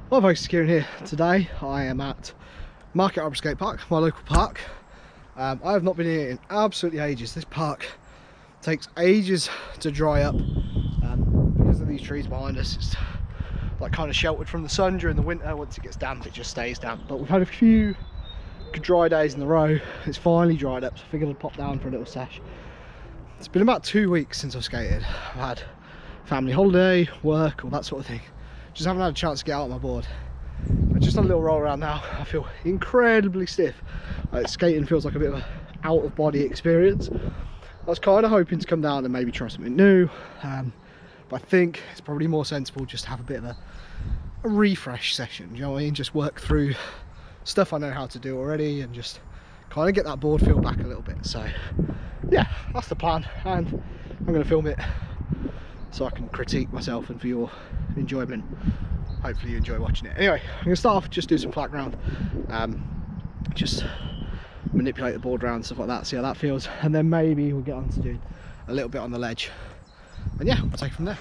Hi folks, Kieran here. Today I am at Harborough Skatepark, my local park. I have not been here in absolutely ages. This park takes ages to dry up because of these trees behind us. It's like kind of sheltered from the sun during the winter. Once it gets damp, it just stays damp. But we've had a few dry days in a row. It's finally dried up, so I figured I'd pop down for a little sesh. It's been about 2 weeks since I've skated. I've had family holiday, work, all that sort of thing. Just haven't had a chance to get out on my board. But just a little roll around now, I feel incredibly stiff. Skating feels like a bit of an out of body experience. I was kind of hoping to come down and maybe try something new, but I think it's probably more sensible just to have a bit of a refresh session, you know what I mean? Just work through stuff I know how to do already and just kind of get that board feel back a little bit. So yeah, that's the plan, and I'm going to film it so I can critique myself and for your enjoyment. Hopefully you enjoy watching it. Anyway, I'm going to start off, just do some flat ground, just manipulate the board around, stuff like that, see how that feels, and then maybe we'll get on to doing a little bit on the ledge, and yeah, we'll take it from there.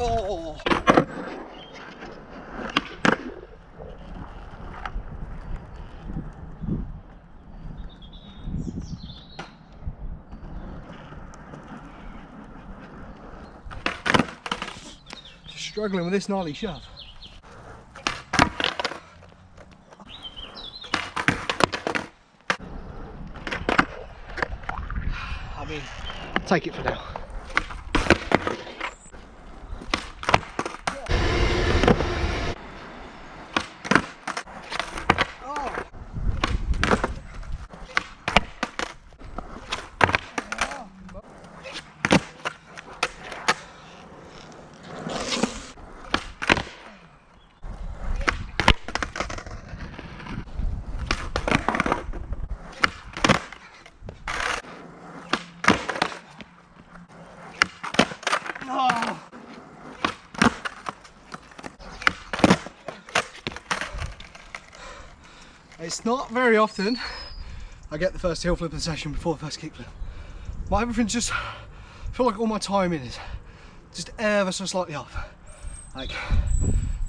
Oh. Just struggling with this gnarly shove. I mean, take it for now. It's not very often I get the first heel flip of the session before the first kick flip. But everything's just, I feel like all my timing is just ever so slightly off. Like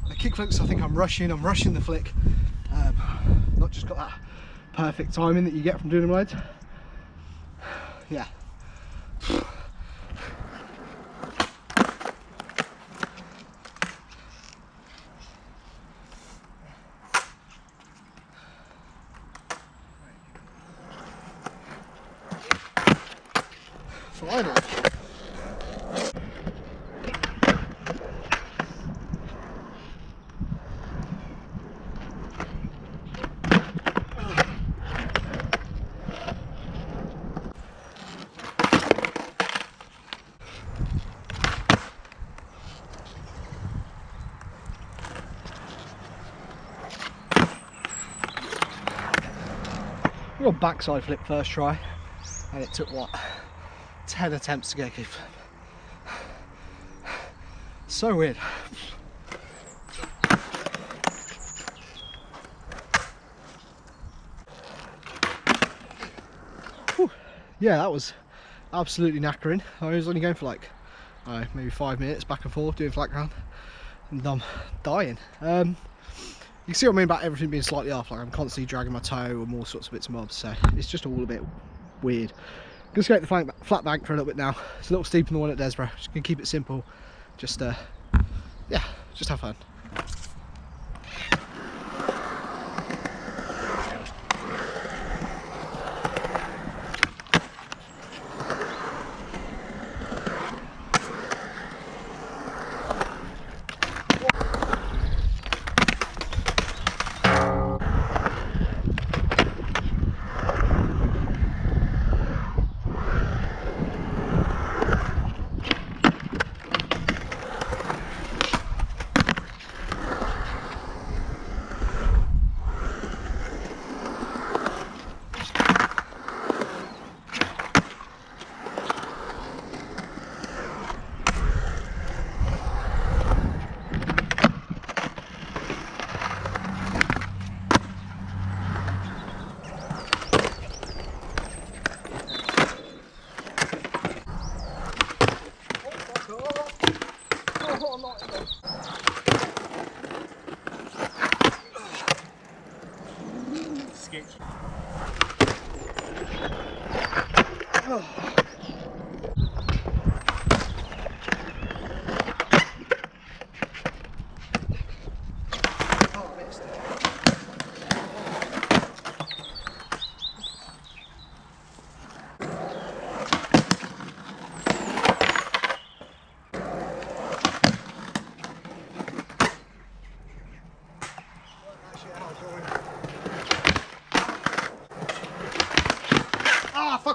the kick flips, I think I'm rushing the flick. Not just got that perfect timing that you get from doing them loads. Yeah. Finally. We got backside flip first try, and it took what, 10 attempts to get a kick flip. So weird. Whew. Yeah, that was absolutely knackering. I was only going for like maybe 5 minutes back and forth doing flat ground, and I'm dying. You can see what I mean about everything being slightly off. Like I'm constantly dragging my toe and all sorts of bits and bobs, so it's just all a bit weird. I'm gonna skate the flat bank for a little bit now. It's a little steeper than the one at Desborough. Just gonna keep it simple. Just yeah, just have fun.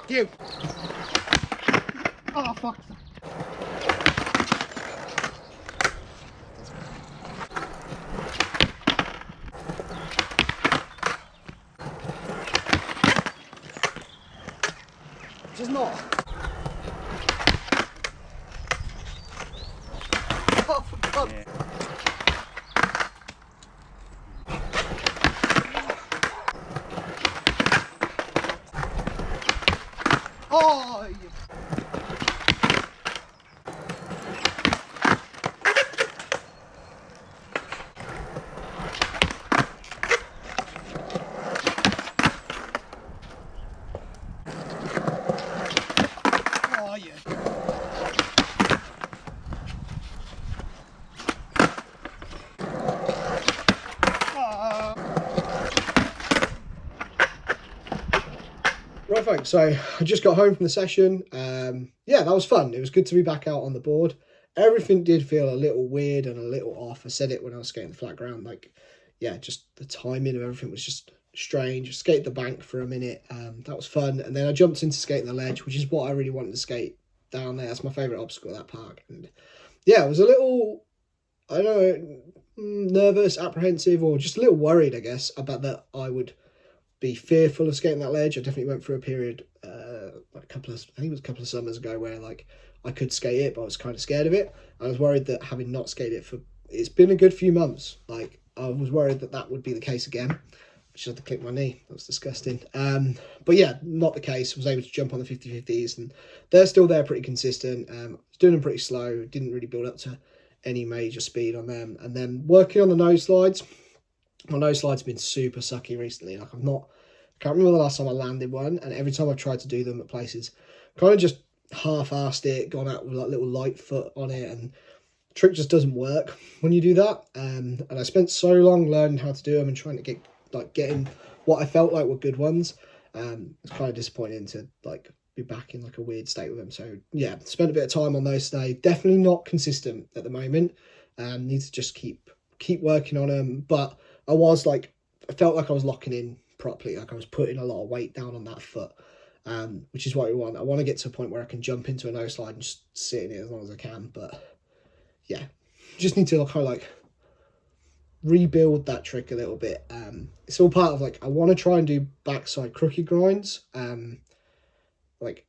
You. Oh, fuck. Just not. Oh, for God. Yeah. Oh, you. Oh, yeah. Right, thanks. So I just got home from the session. Yeah, that was fun. It was good to be back out on the board. Everything did feel a little weird and a little off. I said it when I was skating the flat ground. Like, yeah, just the timing of everything was just strange. I skated the bank for a minute. That was fun. And then I jumped into skating the ledge, which is what I really wanted to skate down there. That's my favourite obstacle at that park. And yeah, it was a little, I don't know, nervous, apprehensive, or just a little worried, I guess, about that I would be fearful of skating that ledge. I definitely went through a period, like I think it was a couple of summers ago, where like I could skate it, but I was kind of scared of it. I was worried that having not skated it it's been a good few months, like I was worried that would be the case again. I just had to click my knee. That was disgusting. But yeah, not the case. I was able to jump on the 50/50s, and they're still there, pretty consistent. I was doing them pretty slow. Didn't really build up to any major speed on them. And then working on the nose slides. My nose slides have been super sucky recently. Like I can't remember the last time I landed one, and every time I've tried to do them at places, kind of just half-assed it, gone out with like little light foot on it, and the trick just doesn't work when you do that. And I spent so long learning how to do them and trying to getting what I felt like were good ones. It's kind of disappointing to like be back in like a weird state with them. So yeah, spent a bit of time on those today. Definitely not consistent at the moment. Need to just keep working on them, but I felt like I was locking in properly, like I was putting a lot of weight down on that foot, which is what we want. I want to get to a point where I can jump into a nose slide and just sit in it as long as I can. But yeah, just need to kind of like rebuild that trick a little bit. It's all part of like, I want to try and do backside crooked grinds like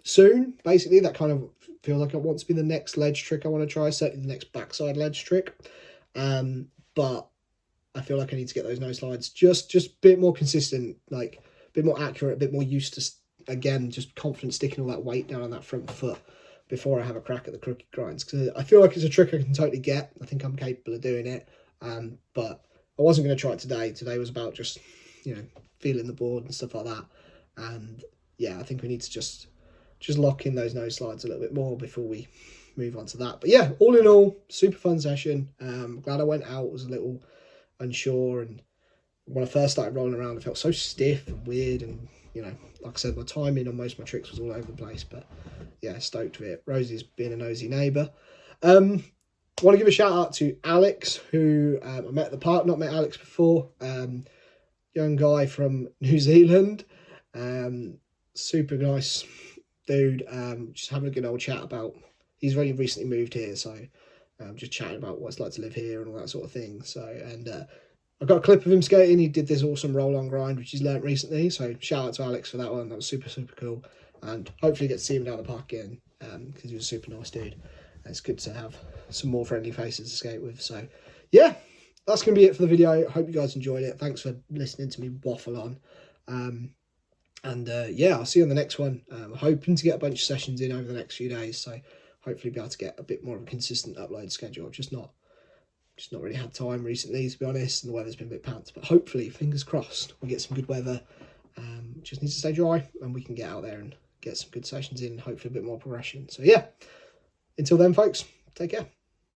soon. Basically, that kind of feels like it wants to be the next ledge trick I want to try, certainly the next backside ledge trick. But I feel like I need to get those nose slides just a bit more consistent, like a bit more accurate, a bit more used to, again, just confident sticking all that weight down on that front foot before I have a crack at the crooked grinds. Because I feel like it's a trick I can totally get. I think I'm capable of doing it. But I wasn't going to try it today. Today was about just, feeling the board and stuff like that. And yeah, I think we need to just lock in those nose slides a little bit more before we move on to that. But yeah, all in all, super fun session. Glad I went out. Was a little unsure, and when I first started rolling around, I felt so stiff and weird, and like I said, my timing on most of my tricks was all over the place. But yeah, stoked with it. Rosie's being a nosy neighbour. I want to give a shout out to Alex, who I met at the park. Not met Alex before. Young guy from New Zealand. Super nice dude. Just having a good old chat about. He's very recently moved here, so just chatting about what it's like to live here and all that sort of thing. So, and I got a clip of him skating. He did this awesome roll-on grind, which he's learnt recently. So shout out to Alex for that one. That was super, super cool. And hopefully get to see him down the park again, because he was a super nice dude. And it's good to have some more friendly faces to skate with. So yeah, that's going to be it for the video. I hope you guys enjoyed it. Thanks for listening to me waffle on. Yeah, I'll see you on the next one. I'm hoping to get a bunch of sessions in over the next few days. So hopefully be able to get a bit more of a consistent upload schedule. I've just not really had time recently, to be honest, and the weather's been a bit pants. But hopefully, fingers crossed, we get some good weather. Just need to stay dry, and we can get out there and get some good sessions in, hopefully a bit more progression. So yeah, until then, folks, take care.